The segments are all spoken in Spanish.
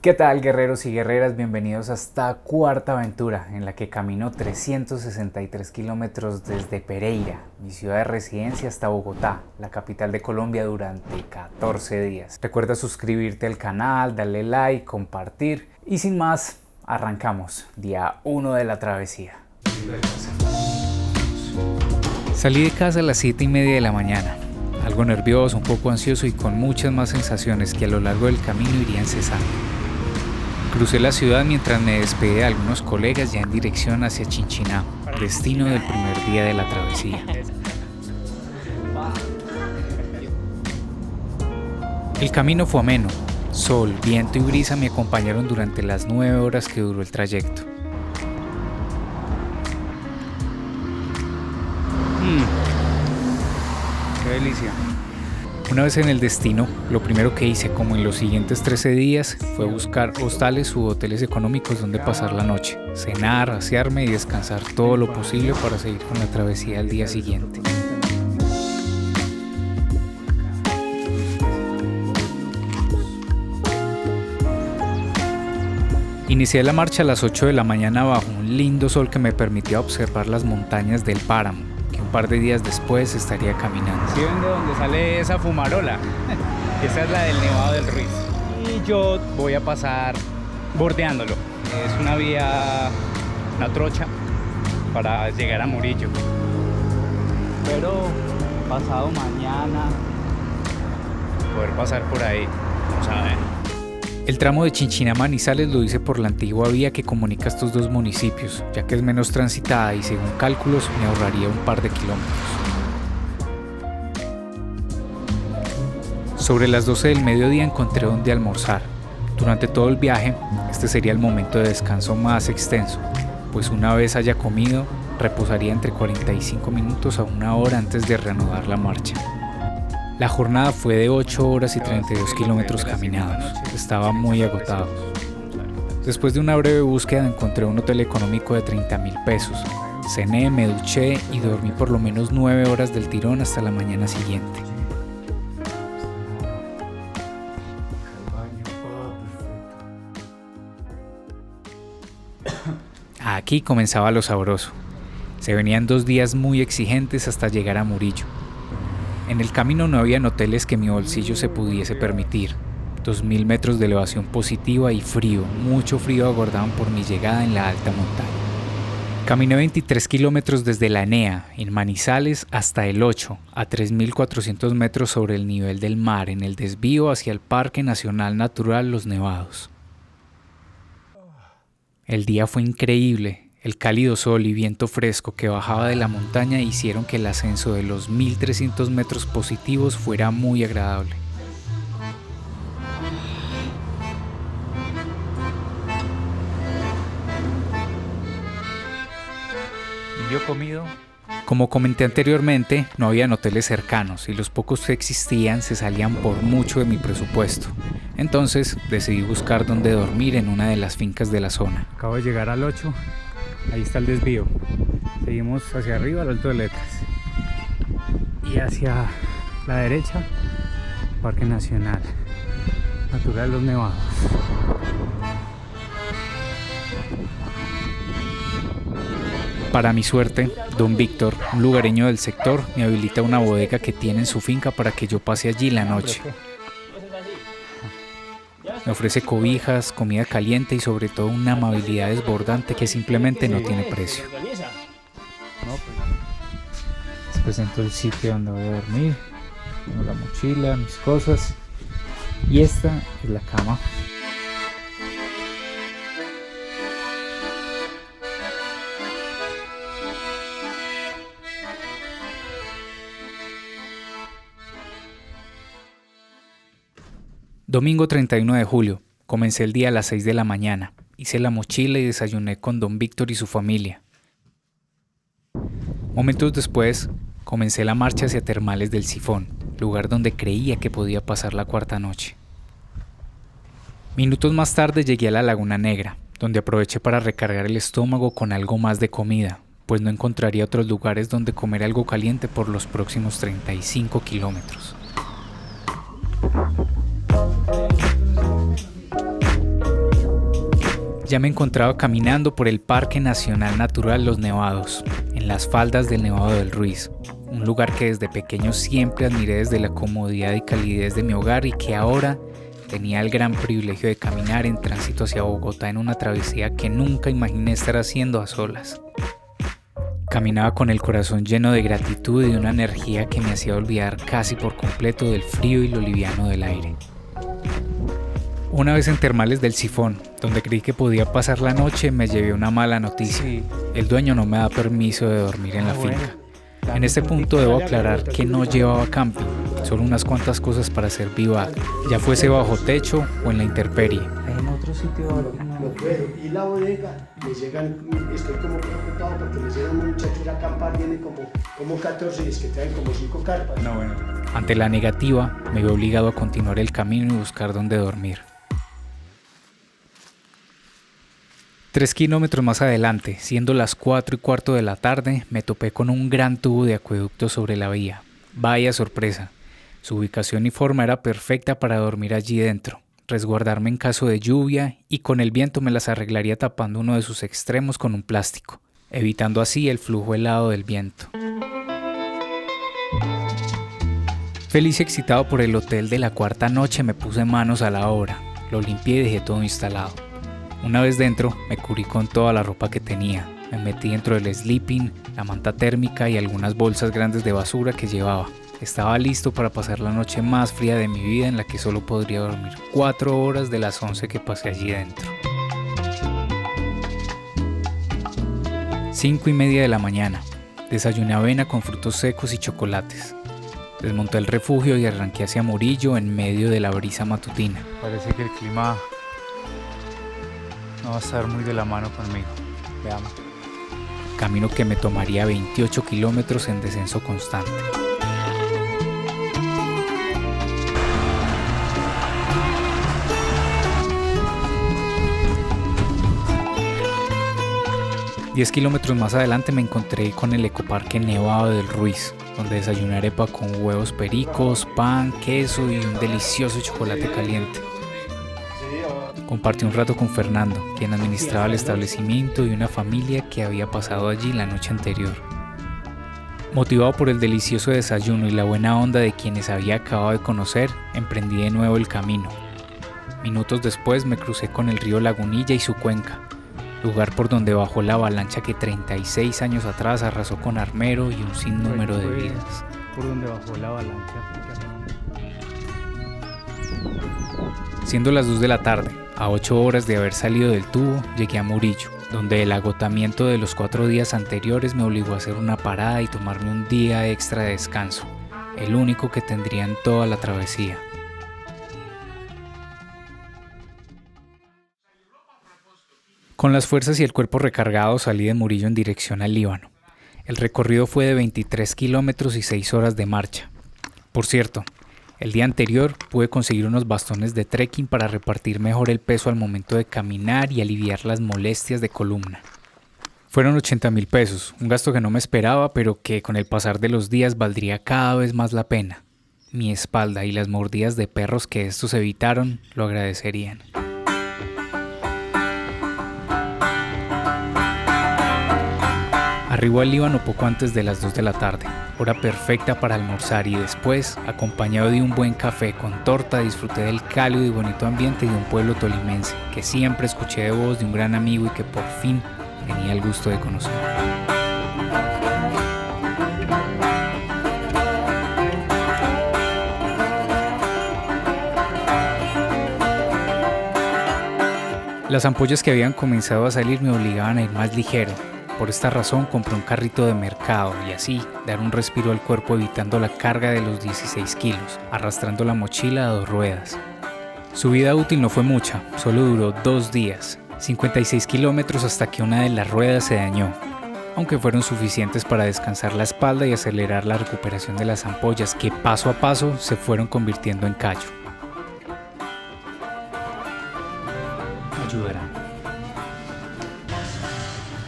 ¿Qué tal, guerreros y guerreras? Bienvenidos a esta cuarta aventura en la que camino 363 kilómetros desde Pereira, mi ciudad de residencia, hasta Bogotá, la capital de Colombia, durante 14 días. Recuerda suscribirte al canal, darle like, compartir y sin más, arrancamos, día 1 de la travesía. Salí de casa a las 7:30 de la mañana, algo nervioso, un poco ansioso y con muchas más sensaciones que a lo largo del camino irían cesando. Crucé la ciudad mientras me despedí de algunos colegas ya en dirección hacia Chinchiná, destino del primer día de la travesía. El camino fue ameno. Sol, viento y brisa me acompañaron durante las 9 horas que duró el trayecto. ¡Qué delicia! Una vez en el destino, lo primero que hice, como en los siguientes 13 días, fue buscar hostales u hoteles económicos donde pasar la noche, cenar, asearme y descansar todo lo posible para seguir con la travesía al día siguiente. Inicié la marcha a las 8 de la mañana bajo un lindo sol que me permitía observar las montañas del páramo. Un par de días después estaría caminando. ¿Sí ven de dónde sale esa fumarola? Esa es la del Nevado del Ruiz. Y yo voy a pasar bordeándolo. Es una vía, una trocha para llegar a Murillo. Pero pasado mañana poder pasar por ahí. Vamos a ver. El tramo de Chinchiná a Manizales lo hice por la antigua vía que comunica estos dos municipios, ya que es menos transitada y según cálculos me ahorraría un par de kilómetros. Sobre las 12 del mediodía encontré donde almorzar. Durante todo el viaje, este sería el momento de descanso más extenso, pues una vez haya comido, reposaría entre 45 minutos a 1 hora antes de reanudar la marcha. La jornada fue de 8 horas y 32 kilómetros caminados. Estaba muy agotado. Después de una breve búsqueda encontré un hotel económico de 30,000 pesos. Cené, me duché y dormí por lo menos 9 horas del tirón hasta la mañana siguiente. Aquí comenzaba lo sabroso. Se venían 2 días muy exigentes hasta llegar a Murillo. En el camino no habían hoteles que mi bolsillo se pudiese permitir. 2.000 metros de elevación positiva y frío, mucho frío aguardaban por mi llegada en la alta montaña. Caminé 23 kilómetros desde la Enea, en Manizales, hasta el 8, a 3.400 metros sobre el nivel del mar, en el desvío hacia el Parque Nacional Natural Los Nevados. El día fue increíble. El cálido sol y viento fresco que bajaba de la montaña hicieron que el ascenso de los 1.300 metros positivos fuera muy agradable. ¿Y yo comido? Como comenté anteriormente, no habían hoteles cercanos y los pocos que existían se salían por mucho de mi presupuesto. Entonces decidí buscar dónde dormir en una de las fincas de la zona. Acabo de llegar al 8. Ahí está el desvío. Seguimos hacia arriba al Alto de Letras. Y hacia la derecha, Parque Nacional Natural Los Nevados. Para mi suerte, don Víctor, un lugareño del sector, me habilita una bodega que tiene en su finca para que yo pase allí la noche. Me ofrece cobijas, comida caliente y sobre todo una amabilidad desbordante que simplemente no tiene precio. Les presento el sitio donde voy a dormir. Tengo la mochila, mis cosas. Y esta es la cama. Domingo 31 de julio. Comencé el día a las 6 de la mañana. Hice la mochila y desayuné con don Víctor y su familia. Momentos después, comencé la marcha hacia Termales del Sifón, lugar donde creía que podía pasar la cuarta noche. Minutos más tarde llegué a la Laguna Negra, donde aproveché para recargar el estómago con algo más de comida, pues no encontraría otros lugares donde comer algo caliente por los próximos 35 kilómetros. Ya me encontraba caminando por el Parque Nacional Natural Los Nevados, en las faldas del Nevado del Ruiz, un lugar que desde pequeño siempre admiré desde la comodidad y calidez de mi hogar y que ahora tenía el gran privilegio de caminar en tránsito hacia Bogotá en una travesía que nunca imaginé estar haciendo a solas. Caminaba con el corazón lleno de gratitud y de una energía que me hacía olvidar casi por completo del frío y lo liviano del aire. Una vez en Termales del Sifón, donde creí que podía pasar la noche, me llevé una mala noticia. El dueño no me da permiso de dormir en la finca. En este punto debo aclarar que no llevaba camping, solo unas cuantas cosas para hacer vivac, ya fuese bajo techo o en la intemperie. En otro sitio no puedo. Y la bodega, me llegan, estoy como preocupado porque me llega un muchacho a acampar, viene como 14 y es que traen como 5 carpas. Ante la negativa, me vi obligado a continuar el camino y buscar dónde dormir. 3 kilómetros más adelante, siendo las 4:15 de la tarde, me topé con un gran tubo de acueducto sobre la vía. Vaya sorpresa. Su ubicación y forma era perfecta para dormir allí dentro, resguardarme en caso de lluvia y con el viento me las arreglaría tapando uno de sus extremos con un plástico, evitando así el flujo helado del viento. Feliz y excitado por el hotel de la cuarta noche me puse manos a la obra, lo limpié y dejé todo instalado. Una vez dentro, me cubrí con toda la ropa que tenía, me metí dentro del sleeping, la manta térmica y algunas bolsas grandes de basura que llevaba. Estaba listo para pasar la noche más fría de mi vida en la que solo podría dormir 4 horas de las 11 que pasé allí dentro. 5:30 de la mañana. Desayuné avena con frutos secos y chocolates. Desmonté el refugio y arranqué hacia Murillo en medio de la brisa matutina. Parece que el clima no va a estar muy de la mano conmigo. Veamos. Camino que me tomaría 28 kilómetros en descenso constante. Diez kilómetros más adelante me encontré con el ecoparque Nevado del Ruiz, donde desayuné arepa con huevos pericos, pan, queso y un delicioso chocolate caliente. Compartí un rato con Fernando, quien administraba el establecimiento y una familia que había pasado allí la noche anterior. Motivado por el delicioso desayuno y la buena onda de quienes había acabado de conocer, emprendí de nuevo el camino. Minutos después me crucé con el río Lagunilla y su cuenca, lugar por donde bajó la avalancha que 36 años atrás arrasó con Armero y un sinnúmero de vidas. Por donde bajó la avalancha. Siendo las 2 de la tarde, a 8 horas de haber salido del tubo, llegué a Murillo, donde el agotamiento de los 4 días anteriores me obligó a hacer una parada y tomarme un día extra de descanso, el único que tendría en toda la travesía. Con las fuerzas y el cuerpo recargados salí de Murillo en dirección al Líbano. El recorrido fue de 23 kilómetros y 6 horas de marcha. Por cierto, el día anterior pude conseguir unos bastones de trekking para repartir mejor el peso al momento de caminar y aliviar las molestias de columna. Fueron 80.000 pesos, un gasto que no me esperaba, pero que con el pasar de los días valdría cada vez más la pena. Mi espalda y las mordidas de perros que estos evitaron lo agradecerían. Arribó al Líbano poco antes de las 2 de la tarde, hora perfecta para almorzar y después, acompañado de un buen café con torta, disfruté del cálido y bonito ambiente de un pueblo tolimense que siempre escuché de voz de un gran amigo y que por fin tenía el gusto de conocer. Las ampollas que habían comenzado a salir me obligaban a ir más ligero. Por esta razón compré un carrito de mercado y así dar un respiro al cuerpo evitando la carga de los 16 kilos, arrastrando la mochila a 2 ruedas. Su vida útil no fue mucha, solo duró 2 días, 56 kilómetros hasta que una de las ruedas se dañó, aunque fueron suficientes para descansar la espalda y acelerar la recuperación de las ampollas que paso a paso se fueron convirtiendo en callo. Ayudará.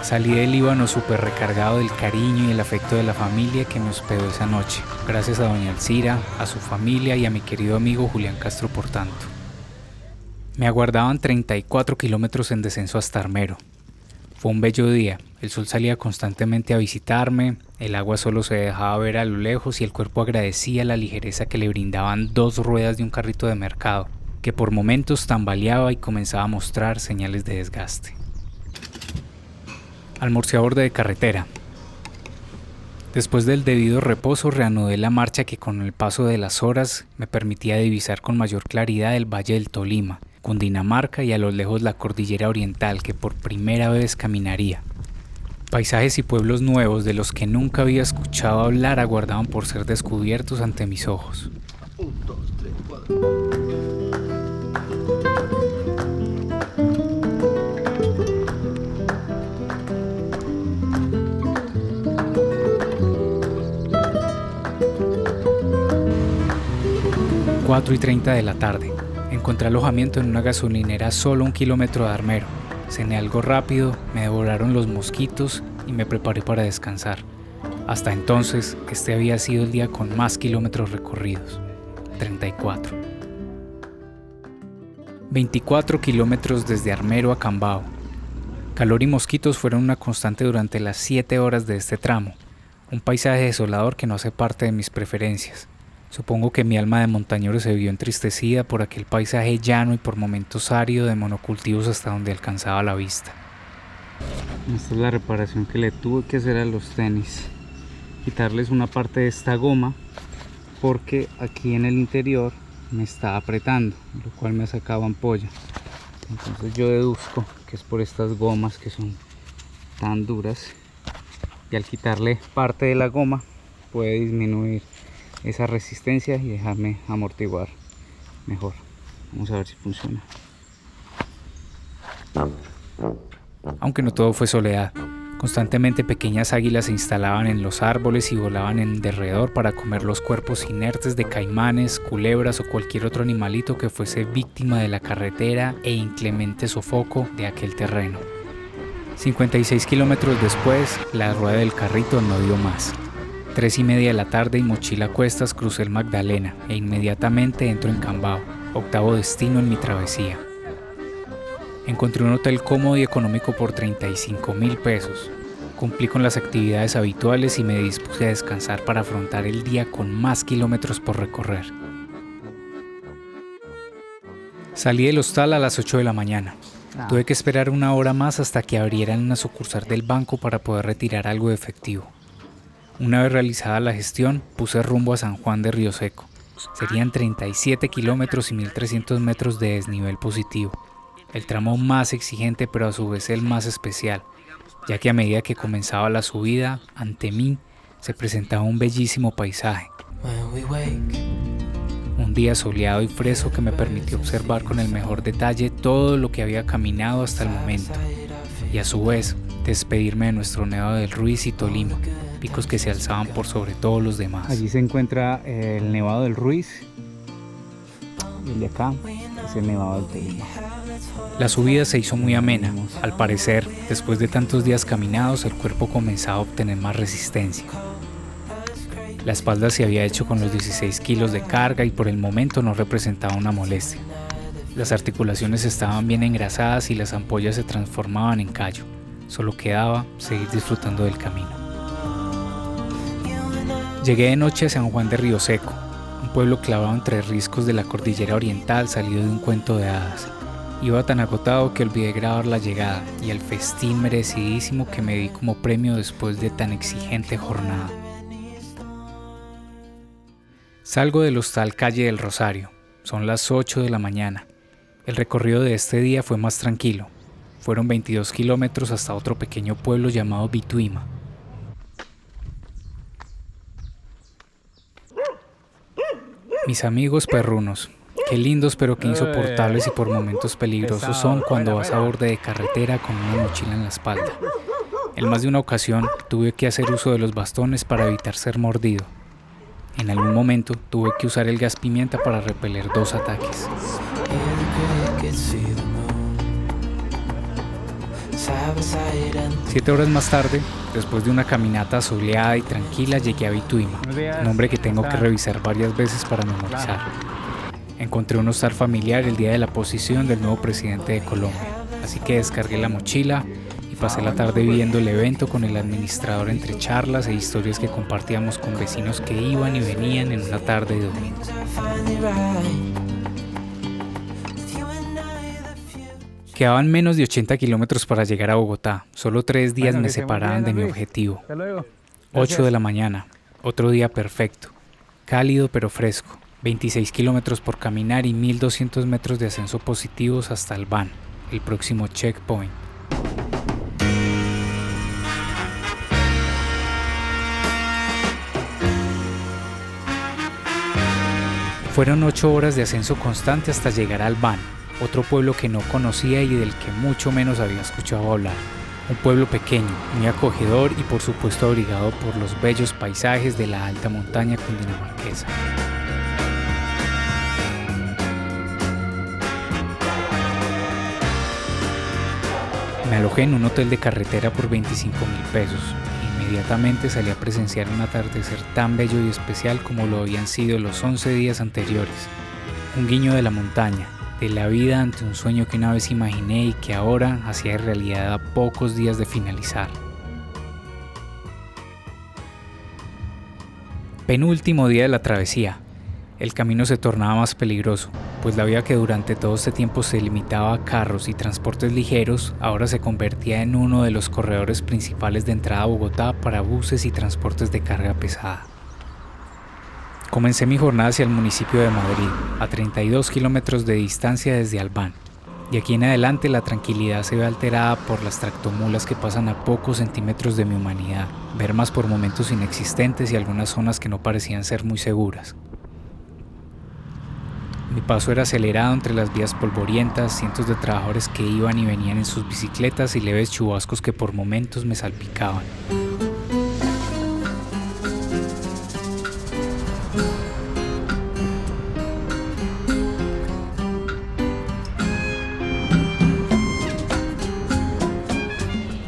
Salí del Líbano súper recargado del cariño y el afecto de la familia que me hospedó esa noche, gracias a doña Alcira, a su familia y a mi querido amigo Julián Castro por tanto. Me aguardaban 34 kilómetros en descenso hasta Armero. Fue un bello día, el sol salía constantemente a visitarme, el agua solo se dejaba ver a lo lejos y el cuerpo agradecía la ligereza que le brindaban 2 ruedas de un carrito de mercado, que por momentos tambaleaba y comenzaba a mostrar señales de desgaste. Almorcé a borde de carretera. Después del debido reposo reanudé la marcha que con el paso de las horas me permitía divisar con mayor claridad el Valle del Tolima, Cundinamarca y a lo lejos la cordillera oriental que por primera vez caminaría. Paisajes y pueblos nuevos de los que nunca había escuchado hablar aguardaban por ser descubiertos ante mis ojos. 1, 2, 3, 4. 4:30 de la tarde. Encontré alojamiento en una gasolinera a solo 1 kilómetro de Armero. Cené algo rápido, me devoraron los mosquitos y me preparé para descansar. Hasta entonces, este había sido el día con más kilómetros recorridos. 34. 24 kilómetros desde Armero a Cambao. Calor y mosquitos fueron una constante durante las 7 horas de este tramo. Un paisaje desolador que no hace parte de mis preferencias. Supongo que mi alma de montañero se vio entristecida por aquel paisaje llano y por momentos árido de monocultivos hasta donde alcanzaba la vista. Esta es la reparación que le tuve que hacer a los tenis. Quitarles una parte de esta goma porque aquí en el interior me está apretando, lo cual me sacaba ampolla. Entonces yo deduzco que es por estas gomas que son tan duras y al quitarle parte de la goma puede disminuir esa resistencia y dejarme amortiguar mejor. Vamos a ver si funciona. Aunque no todo fue soledad. Constantemente pequeñas águilas se instalaban en los árboles y volaban en derredor para comer los cuerpos inertes de caimanes, culebras o cualquier otro animalito que fuese víctima de la carretera e inclemente sofoco de aquel terreno. 56 kilómetros después, la rueda del carrito no dio más. 3:30 de la tarde y mochila a cuestas crucé el Magdalena e inmediatamente entro en Cambao, octavo destino en mi travesía. Encontré un hotel cómodo y económico por 35.000 pesos. Cumplí con las actividades habituales y me dispuse a descansar para afrontar el día con más kilómetros por recorrer. Salí del hostal a las 8 de la mañana. Tuve que esperar 1 hora más hasta que abrieran una sucursal del banco para poder retirar algo de efectivo. Una vez realizada la gestión, puse rumbo a San Juan de Río Seco. Serían 37 kilómetros y 1.300 metros de desnivel positivo. El tramo más exigente pero a su vez el más especial, ya que a medida que comenzaba la subida, ante mí se presentaba un bellísimo paisaje. Un día soleado y fresco que me permitió observar con el mejor detalle todo lo que había caminado hasta el momento. Y a su vez, despedirme de nuestro Nevado del Ruiz y Tolima, picos que se alzaban por sobre todos los demás. Allí se encuentra el Nevado del Ruiz y el de acá es el Nevado del Tolima. La subida se hizo muy amena. Al parecer, después de tantos días caminados, el cuerpo comenzaba a obtener más resistencia. La espalda se había hecho con los 16 kilos de carga y por el momento no representaba una molestia. Las articulaciones estaban bien engrasadas y las ampollas se transformaban en callo. Solo quedaba seguir disfrutando del camino. Llegué de noche a San Juan de Río Seco, un pueblo clavado entre riscos de la cordillera oriental salido de un cuento de hadas. Iba tan agotado que olvidé grabar la llegada y el festín merecidísimo que me di como premio después de tan exigente jornada. Salgo del hostal Calle del Rosario. Son las 8 de la mañana. El recorrido de este día fue más tranquilo. Fueron 22 kilómetros hasta otro pequeño pueblo llamado Bituima. Mis amigos perrunos, qué lindos pero qué insoportables y por momentos peligrosos son cuando vas a borde de carretera con una mochila en la espalda. En más de una ocasión tuve que hacer uso de los bastones para evitar ser mordido. En algún momento tuve que usar el gas pimienta para repeler 2 ataques. 7 horas más tarde, después de una caminata soleada y tranquila, llegué a Bituima, nombre que tengo que revisar varias veces para memorizar. Encontré un hostal familiar el día de la posición del nuevo presidente de Colombia, así que descargué la mochila y pasé la tarde viendo el evento con el administrador entre charlas e historias que compartíamos con vecinos que iban y venían en una tarde de domingo. Quedaban menos de 80 kilómetros para llegar a Bogotá. Solo 3 días me separaban de mi objetivo. 8 de la mañana, otro día perfecto. Cálido pero fresco. 26 kilómetros por caminar y 1200 metros de ascenso positivos hasta el Van, el próximo checkpoint. Fueron 8 horas de ascenso constante hasta llegar al Van, otro pueblo que no conocía y del que mucho menos había escuchado hablar. Un pueblo pequeño, muy acogedor y por supuesto abrigado por los bellos paisajes de la alta montaña cundinamarquesa. Me alojé en un hotel de carretera por 25.000 pesos. Inmediatamente salí a presenciar un atardecer tan bello y especial como lo habían sido los 11 días anteriores. Un guiño de la montaña, de la vida ante un sueño que una vez imaginé y que ahora hacía realidad a pocos días de finalizar. Penúltimo día de la travesía. El camino se tornaba más peligroso, pues la vía que durante todo este tiempo se limitaba a carros y transportes ligeros, ahora se convertía en uno de los corredores principales de entrada a Bogotá para buses y transportes de carga pesada. Comencé mi jornada hacia el municipio de Madrid, a 32 kilómetros de distancia desde Albán. De aquí en adelante la tranquilidad se ve alterada por las tractomulas que pasan a pocos centímetros de mi humanidad, vermas por momentos inexistentes y algunas zonas que no parecían ser muy seguras. Mi paso era acelerado entre las vías polvorientas, cientos de trabajadores que iban y venían en sus bicicletas y leves chubascos que por momentos me salpicaban.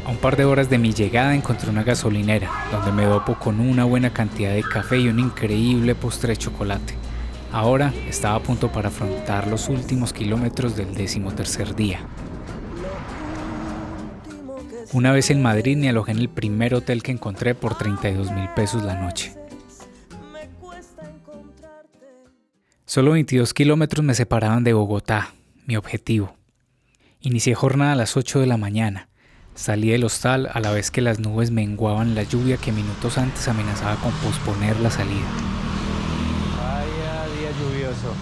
A un par de horas de mi llegada encontré una gasolinera, donde me dopo con una buena cantidad de café y un increíble postre de chocolate. Ahora estaba a punto para afrontar los últimos kilómetros del 13º día. Una vez en Madrid me alojé en el primer hotel que encontré por 32.000 pesos la noche. Solo 22 kilómetros me separaban de Bogotá, mi objetivo. Inicié jornada a las 8 de la mañana. Salí del hostal a la vez que las nubes menguaban la lluvia que minutos antes amenazaba con posponer la salida. Lluvioso.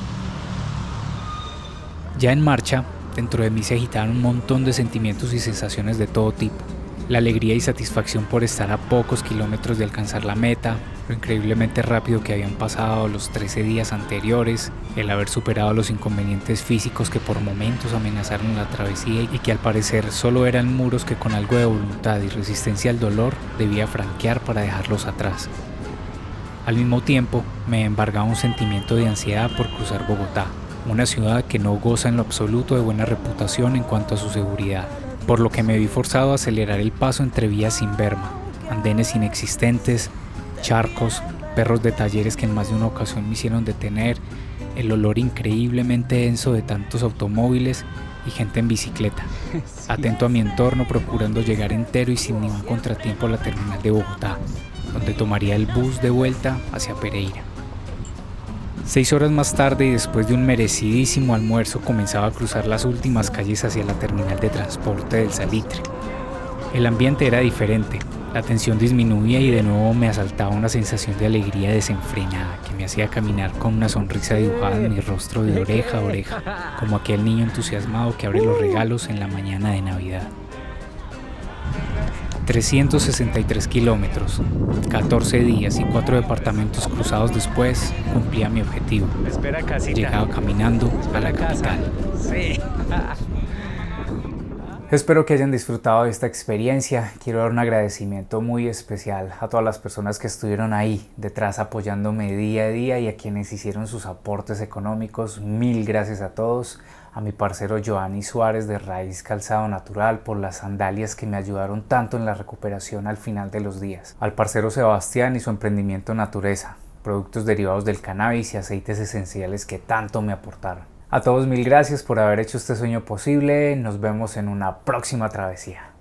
Ya en marcha, dentro de mí se agitaban un montón de sentimientos y sensaciones de todo tipo. La alegría y satisfacción por estar a pocos kilómetros de alcanzar la meta, lo increíblemente rápido que habían pasado los 13 días anteriores, el haber superado los inconvenientes físicos que por momentos amenazaron la travesía y que al parecer solo eran muros que con algo de voluntad y resistencia al dolor debía franquear para dejarlos atrás. Al mismo tiempo, me embargaba un sentimiento de ansiedad por cruzar Bogotá, una ciudad que no goza en lo absoluto de buena reputación en cuanto a su seguridad, por lo que me vi forzado a acelerar el paso entre vías sin berma, andenes inexistentes, charcos, perros de talleres que en más de una ocasión me hicieron detener, el olor increíblemente denso de tantos automóviles y gente en bicicleta, atento a mi entorno procurando llegar entero y sin ningún contratiempo a la terminal de Bogotá, donde tomaría el bus de vuelta hacia Pereira. 6 horas más tarde y después de un merecidísimo almuerzo comenzaba a cruzar las últimas calles hacia la terminal de transporte del Salitre. El ambiente era diferente, la tensión disminuía y de nuevo me asaltaba una sensación de alegría desenfrenada que me hacía caminar con una sonrisa dibujada en mi rostro de oreja a oreja, como aquel niño entusiasmado que abre los regalos en la mañana de Navidad. 363 kilómetros, 14 días y 4 departamentos cruzados después, cumplía mi objetivo. Espera, casita. Llegaba caminando a la capital. Sí. Espero que hayan disfrutado de esta experiencia. Quiero dar un agradecimiento muy especial a todas las personas que estuvieron ahí detrás apoyándome día a día y a quienes hicieron sus aportes económicos. Mil gracias a todos. A mi parcero Joanny Suárez de Raíz Calzado Natural por las sandalias que me ayudaron tanto en la recuperación al final de los días. Al parcero Sebastián y su emprendimiento Natureza. productos derivados del cannabis y aceites esenciales que tanto me aportaron. A todos mil gracias por haber hecho este sueño posible. Nos vemos en una próxima travesía.